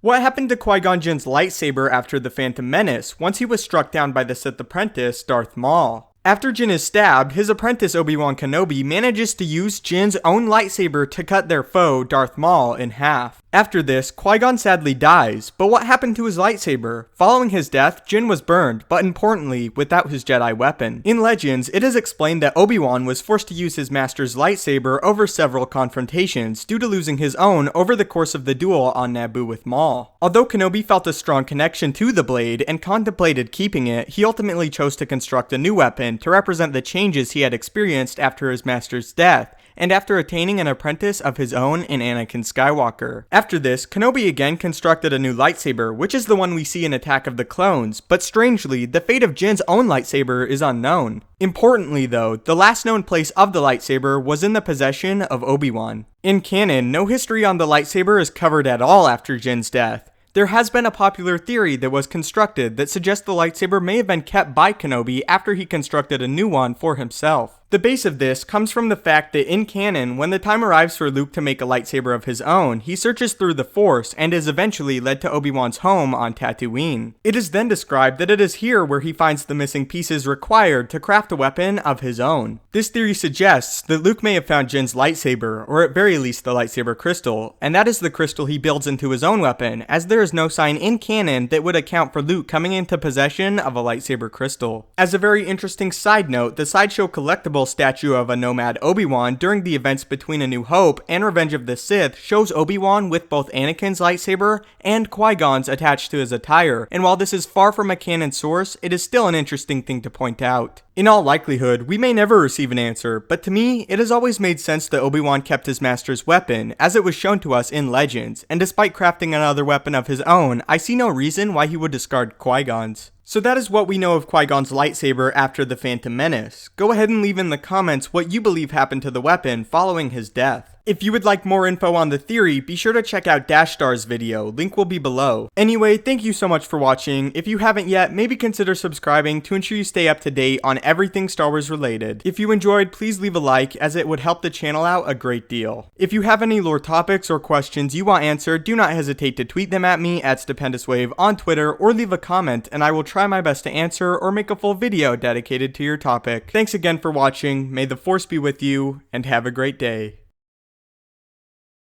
What happened to Qui Gon Jinn's lightsaber after the Phantom Menace, once he was struck down by the Sith apprentice, Darth Maul? After Jinn is stabbed, his apprentice Obi Wan Kenobi manages to use Jinn's own lightsaber to cut their foe, Darth Maul, in half. After this, Qui-Gon sadly dies, but what happened to his lightsaber? Following his death, Jinn was burned, but importantly, without his Jedi weapon. In Legends, it is explained that Obi-Wan was forced to use his master's lightsaber over several confrontations, due to losing his own over the course of the duel on Naboo with Maul. Although Kenobi felt a strong connection to the blade and contemplated keeping it, he ultimately chose to construct a new weapon to represent the changes he had experienced after his master's death, and after attaining an apprentice of his own in Anakin Skywalker. After this, Kenobi again constructed a new lightsaber, which is the one we see in Attack of the Clones, but strangely, the fate of Jinn's own lightsaber is unknown. Importantly though, the last known place of the lightsaber was in the possession of Obi-Wan. In canon, no history on the lightsaber is covered at all after Jinn's death. There has been a popular theory that was constructed that suggests the lightsaber may have been kept by Kenobi after he constructed a new one for himself. The base of this comes from the fact that in canon, when the time arrives for Luke to make a lightsaber of his own, he searches through the Force and is eventually led to Obi-Wan's home on Tatooine. It is then described that it is here where he finds the missing pieces required to craft a weapon of his own. This theory suggests that Luke may have found Jinn's lightsaber, or at very least the lightsaber crystal, and that is the crystal he builds into his own weapon, as there is no sign in canon that would account for Luke coming into possession of a lightsaber crystal. As a very interesting side note, the Sideshow collectible statue of a nomad Obi-Wan during the events between A New Hope and Revenge of the Sith shows Obi-Wan with both Anakin's lightsaber and Qui-Gon's attached to his attire, and while this is far from a canon source, it is still an interesting thing to point out. In all likelihood, we may never receive an answer, but to me, it has always made sense that Obi-Wan kept his master's weapon, as it was shown to us in Legends, and despite crafting another weapon of his own, I see no reason why he would discard Qui-Gon's. So that is what we know of Qui-Gon's lightsaber after the Phantom Menace. Go ahead and leave in the comments what you believe happened to the weapon following his death. If you would like more info on the theory, be sure to check out Dashstar's video, link will be below. Anyway, thank you so much for watching. If you haven't yet, maybe consider subscribing to ensure you stay up to date on everything Star Wars related. If you enjoyed, please leave a like, as it would help the channel out a great deal. If you have any lore topics or questions you want answered, do not hesitate to tweet them at me at StupendousWave on Twitter, or leave a comment and I will try my best to answer or make a full video dedicated to your topic. Thanks again for watching, may the Force be with you, and have a great day.